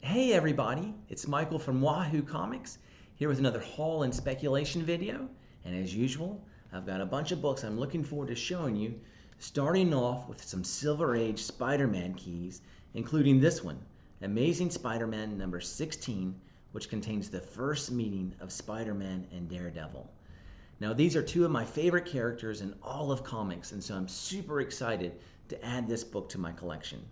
Hey everybody, it's Michael from Wahoo Comics here with another haul and speculation video. And as usual, I've got a bunch of books I'm looking forward to showing you, starting off with some Silver Age Spider-Man keys, including this one, Amazing Spider-Man number 16, which contains the first meeting of Spider-Man and Daredevil. Now, these are two of my favorite characters in all of comics, and so I'm super excited to add this book to my collection.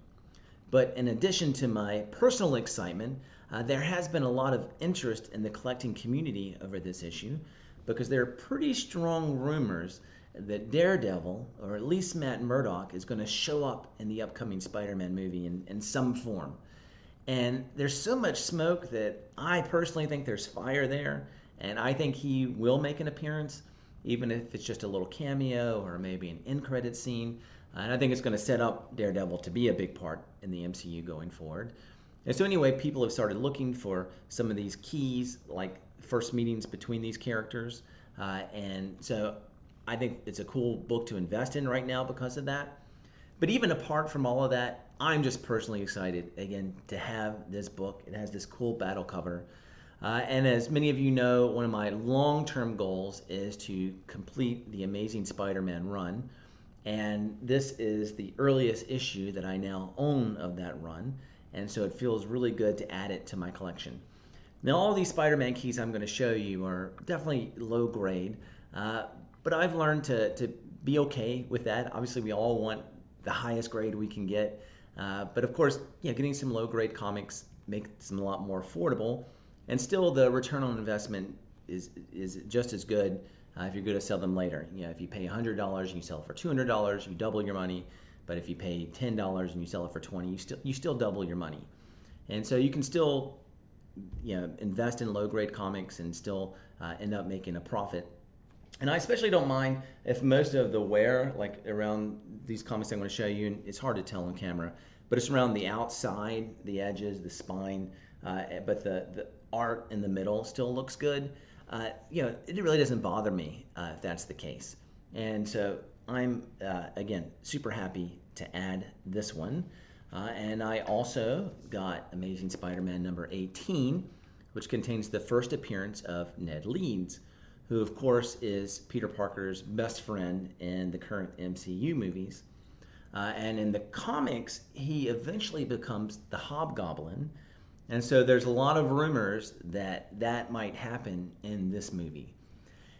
But in addition to my personal excitement, there has been a lot of interest in the collecting community over this issue because there are pretty strong rumors that Daredevil, or at least Matt Murdock, is going to show up in the upcoming Spider-Man movie in some form. And there's so much smoke that I personally think there's fire there, and I think he will make an appearance, even if it's just a little cameo or maybe an end-credit scene. And I think it's going to set up Daredevil to be a big part in the MCU going forward. And so anyway, people have started looking for some of these keys, like first meetings between these characters. And so I think it's a cool book to invest in right now because of that. But even apart from all of that, I'm just personally excited, again, to have this book. It has this cool battle cover. And as many of you know, one of my long-term goals is to complete the Amazing Spider-Man run. And this is the earliest issue that I now own of that run, and so it feels really good to add it to my collection. Now, all these Spider-Man keys I'm going to show you are definitely low grade, but I've learned to be okay with that. Obviously, we all want the highest grade we can get, but of course, getting some low grade comics makes them a lot more affordable, and still the return on investment is just as good. If you're going to sell them later. If you pay $100 and you sell it for $200, you double your money. But if you pay $10 and you sell it for $20, you still double your money. And so you can still invest in low grade comics and still end up making a profit. And I especially don't mind if most of the wear, like around these comics I'm going to show you, and it's hard to tell on camera, but it's around the outside, the edges, the spine, but the art in the middle still looks good. It really doesn't bother me if that's the case. And so I'm, again, super happy to add this one. And I also got Amazing Spider-Man number 18, which contains the first appearance of Ned Leeds, who, of course, is Peter Parker's best friend in the current MCU movies. And in the comics, he eventually becomes the Hobgoblin. And so there's a lot of rumors that that might happen in this movie.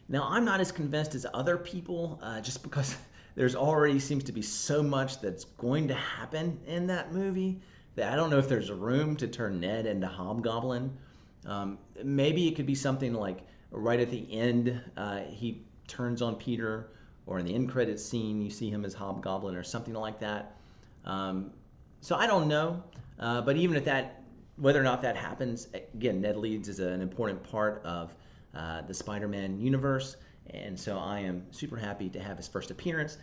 Now, I'm not as convinced as other people, just because there's already seems to be so much that's going to happen in that movie that I don't know if there's room to turn Ned into Hobgoblin. Maybe it could be something like right at the end, he turns on Peter, or in the end credits scene, you see him as Hobgoblin or something like that. So I don't know, but even at that, whether or not that happens, again, Ned Leeds is an important part of the Spider-Man universe, and so I am super happy to have his first appearance.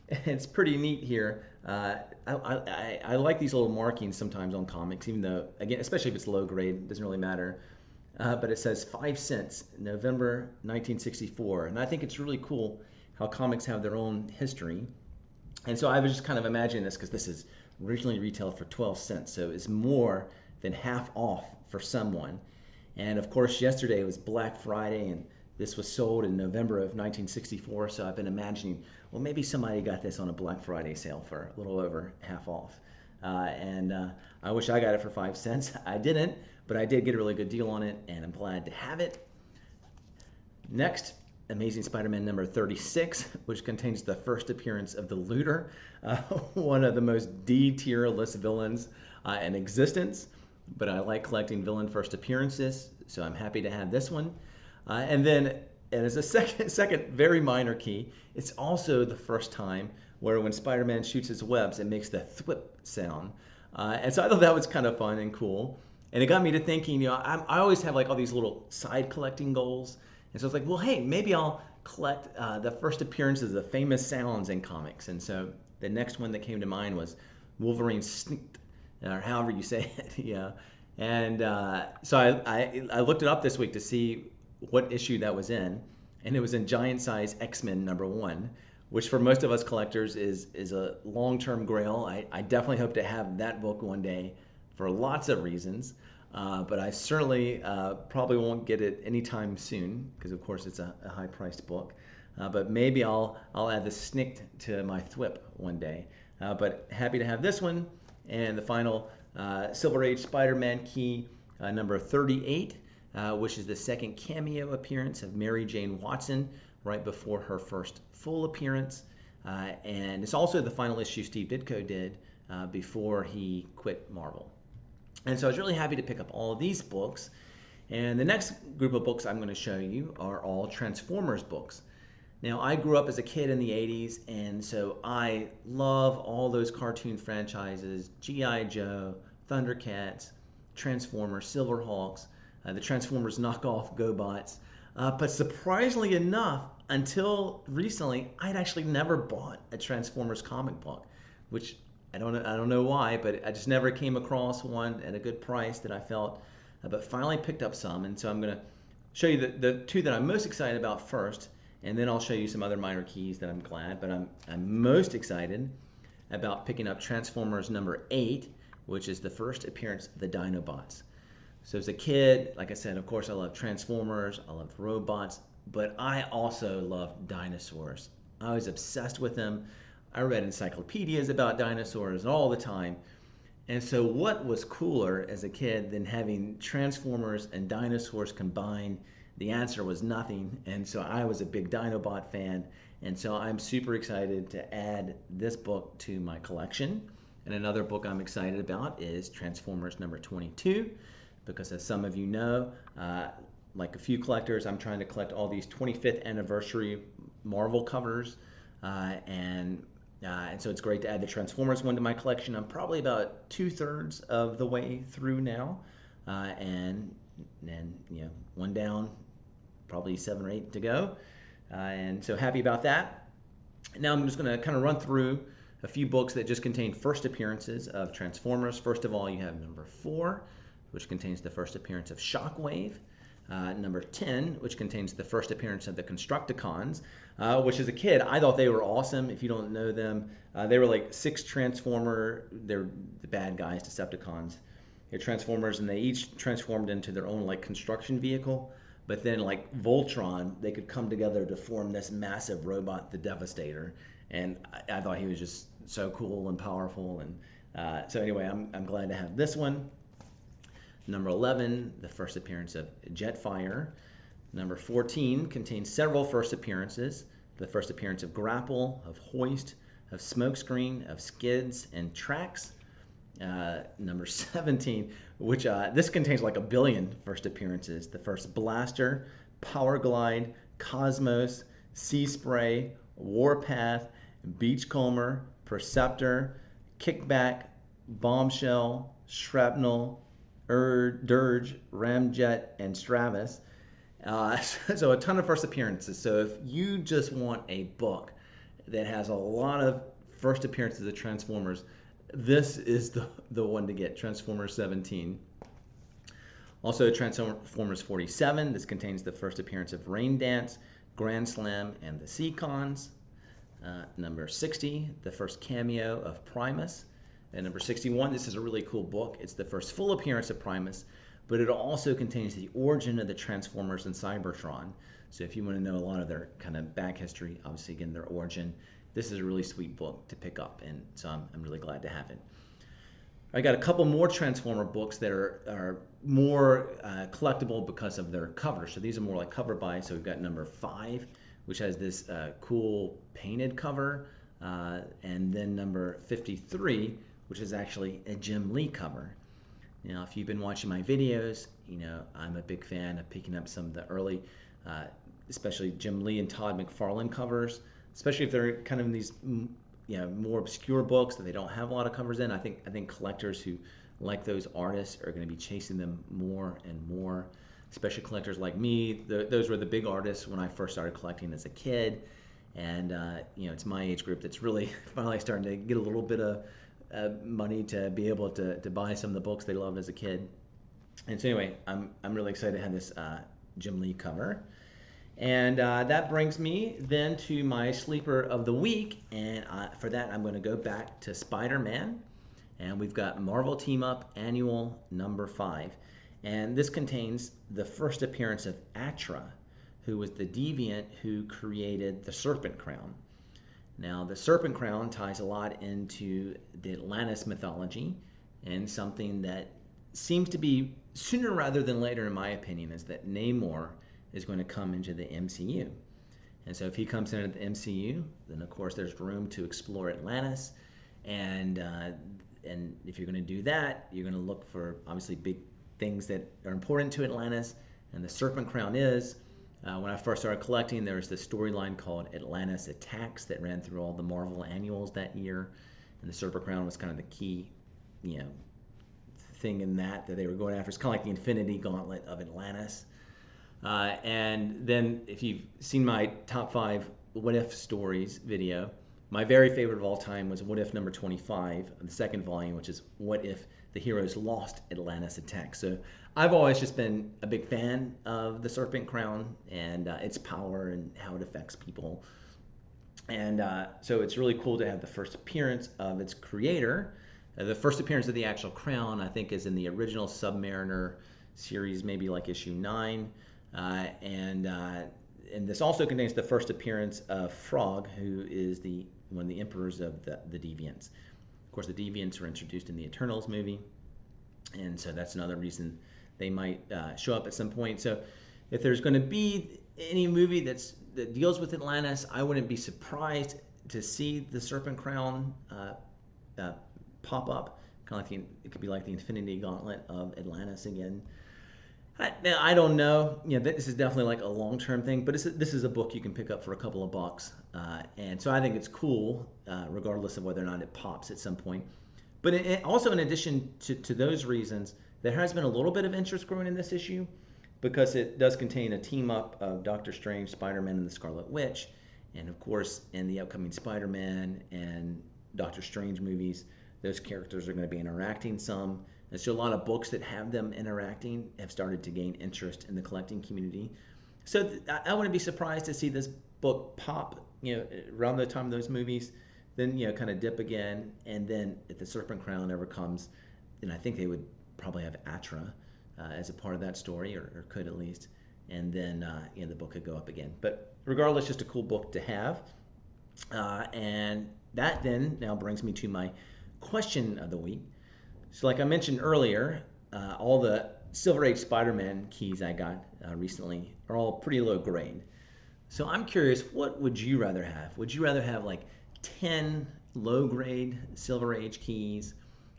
It's pretty neat here. I like these little markings sometimes on comics, even though, again, especially if it's low grade, it doesn't really matter. But it says 5 cents, November 1964, and I think it's really cool how comics have their own history. And so I was just kind of imagining this because this is originally retailed for 12 cents, so it's more than half off for someone. And of course, yesterday was Black Friday, and this was sold in November of 1964, so I've been imagining, well, maybe somebody got this on a Black Friday sale for a little over half off. I wish I got it for 5 cents. I didn't, but I did get a really good deal on it, and I'm glad to have it. Next, Amazing Spider-Man number 36, which contains the first appearance of the Looter, one of the most D-tier list villains in existence. But I like collecting villain first appearances, so I'm happy to have this one. And as a second very minor key, it's also the first time where when Spider-Man shoots his webs, it makes the thwip sound. And so I thought that was kind of fun and cool. And it got me to thinking, I always have like all these little side collecting goals. And so I was like, well, hey, maybe I'll collect the first appearances of famous sounds in comics. And so the next one that came to mind was Wolverine Sneaked, or however you say it, And so I looked it up this week to see what issue that was in, and it was in Giant Size X-Men number 1, which for most of us collectors is a long-term grail. I definitely hope to have that book one day for lots of reasons. But I certainly probably won't get it anytime soon because, of course, it's a high-priced book. But maybe I'll add the SNCC to my THWIP one day. But happy to have this one and the final Silver Age Spider-Man key number 38, which is the second cameo appearance of Mary Jane Watson right before her first full appearance. And it's also the final issue Steve Ditko did before he quit Marvel. And so I was really happy to pick up all of these books. And the next group of books I'm going to show you are all Transformers books. Now, I grew up as a kid in the 80s, and so I love all those cartoon franchises, G.I. Joe, Thundercats, Transformers, Silverhawks, the Transformers knockoff GoBots. But surprisingly enough, until recently, I'd actually never bought a Transformers comic book, which I don't know why, but I just never came across one at a good price that I felt, but finally picked up some. And so I'm going to show you the two that I'm most excited about first, and then I'll show you some other minor keys that I'm glad, but I'm most excited about picking up Transformers number 8, which is the first appearance of the Dinobots. So as a kid, like I said, of course I love Transformers, I love robots, but I also love dinosaurs. I was obsessed with them. I read encyclopedias about dinosaurs all the time. And so what was cooler as a kid than having Transformers and dinosaurs combined? The answer was nothing. And so I was a big Dinobot fan. And so I'm super excited to add this book to my collection. And another book I'm excited about is Transformers number 22, because as some of you know, like a few collectors, I'm trying to collect all these 25th anniversary Marvel covers. And so it's great to add the Transformers one to my collection. I'm probably about 2/3 of the way through now. And one down, probably 7 or 8 to go. And so happy about that. Now I'm just going to kind of run through a few books that just contain first appearances of Transformers. First of all, you have number 4, which contains the first appearance of Shockwave. Number 10, which contains the first appearance of the Constructicons, which as a kid, I thought they were awesome. If you don't know them, they were like 6 they're the bad guys, Decepticons. They're Transformers, and they each transformed into their own like construction vehicle. But then like Voltron, they could come together to form this massive robot, the Devastator. And I thought he was just so cool and powerful. And so anyway, I'm glad to have this one. Number 11, the first appearance of Jetfire. Number 14 contains several first appearances. The first appearance of Grapple, of Hoist, of Smokescreen, of Skids, and Tracks. Number 17, which this contains like 1 billion first appearances. The first Blaster, Power Glide, Cosmos, Sea Spray, Warpath, Beachcomber, Perceptor, Kickback, Bombshell, Shrapnel, Dirge, Ramjet, and Stravis. So a ton of first appearances. So if you just want a book that has a lot of first appearances of Transformers, this is the one to get, Transformers 17. Also Transformers 47. This contains the first appearance of Rain Dance, Grand Slam, and the Seacons. Number 60, the first cameo of Primus. And number 61, this is a really cool book. It's the first full appearance of Primus, but it also contains the origin of the Transformers and Cybertron. So if you want to know a lot of their kind of back history, obviously again their origin, this is a really sweet book to pick up, and so I'm really glad to have it. I got a couple more Transformer books that are more collectible because of their cover. So these are more like cover buy. So we've got number 5, which has this cool painted cover, and then number 53, which is actually a Jim Lee cover. Now, if you've been watching my videos, you know I'm a big fan of picking up some of the early, especially Jim Lee and Todd McFarlane covers, especially if they're kind of in these more obscure books that they don't have a lot of covers in. I think collectors who like those artists are going to be chasing them more and more, especially collectors like me. Those were the big artists when I first started collecting as a kid, and it's my age group that's really finally starting to get a little bit of money to be able to buy some of the books they loved as a kid. And so anyway, I'm really excited to have this Jim Lee cover. And that brings me then to my sleeper of the week, and for that I'm going to go back to Spider-Man. And we've got Marvel Team Up Annual number 5. And this contains the first appearance of Atra, who was the deviant who created the Serpent Crown. Now, the Serpent Crown ties a lot into the Atlantis mythology, and something that seems to be sooner rather than later, in my opinion, is that Namor is going to come into the MCU. And so if he comes into the MCU, then of course there's room to explore Atlantis. And if you're going to do that, you're going to look for obviously big things that are important to Atlantis. And the Serpent Crown is. When I first started collecting, there was this storyline called Atlantis Attacks that ran through all the Marvel annuals that year. And the Serpent Crown was kind of the key, thing in that they were going after. It's kind of like the Infinity Gauntlet of Atlantis. And then if you've seen my top 5 What If stories video, my very favorite of all time was What If number 25, the second volume, which is What If the Heroes Lost Atlantis Attack. So I've always just been a big fan of the Serpent Crown and its power and how it affects people. And so it's really cool to have the first appearance of its creator. The first appearance of the actual crown, I think, is in the original Submariner series, maybe like issue 9. And this also contains the first appearance of Frog, who is one of the emperors of the Deviants. Of course, the Deviants were introduced in the Eternals movie, and so that's another reason they might show up at some point. So if there's going to be any movie that deals with Atlantis, I wouldn't be surprised to see the Serpent Crown pop up. Kind of like it could be like the Infinity Gauntlet of Atlantis again. I don't know. This is definitely like a long-term thing, but this is a book you can pick up for a couple of bucks, and so I think it's cool, regardless of whether or not it pops at some point. But also, in addition to those reasons, there has been a little bit of interest growing in this issue because it does contain a team-up of Doctor Strange, Spider-Man, and the Scarlet Witch, and of course, in the upcoming Spider-Man and Doctor Strange movies, those characters are going to be interacting some. And so a lot of books that have them interacting have started to gain interest in the collecting community. So I wouldn't be surprised to see this book pop, around the time of those movies, then, kind of dip again. And then if the Serpent Crown ever comes, then I think they would probably have Atra as a part of that story, or could at least. And then, the book could go up again. But regardless, just a cool book to have. And that then now brings me to my question of the week. So like I mentioned earlier, all the Silver Age Spider-Man keys I got recently are all pretty low grade. So I'm curious, what would you rather have? Would you rather have like 10 low grade Silver Age keys,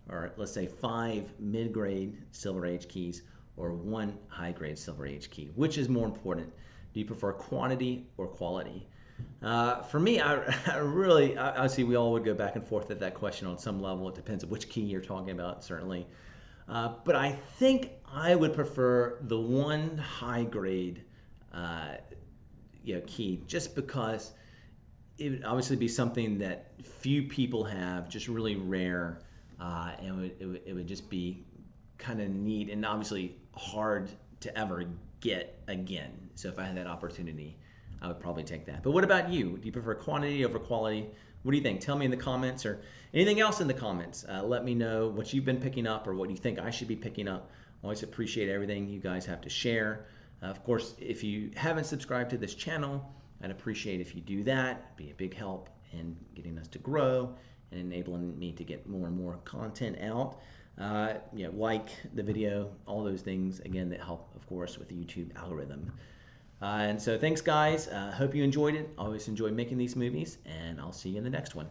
or let's say 5 mid grade Silver Age keys, or 1 high grade Silver Age key? Which is more important? Do you prefer quantity or quality? For me, I really, obviously we all would go back and forth at that question on some level. It depends on which key you're talking about, certainly. But I think I would prefer the 1 high grade key, just because it would obviously be something that few people have, just really rare, and it would just be kind of neat and obviously hard to ever get again. So if I had that opportunity, I would probably take that. But what about you? Do you prefer quantity over quality? What do you think? Tell me in the comments, or anything else in the comments. Let me know what you've been picking up or what you think I should be picking up. Always appreciate everything you guys have to share. Of course, if you haven't subscribed to this channel, I'd appreciate if you do that. It'd be a big help in getting us to grow and enabling me to get more and more content out. Like the video, all those things, again, that help, of course, with the YouTube algorithm. And so thanks, guys. Hope you enjoyed it. Always enjoy making these movies, and I'll see you in the next one.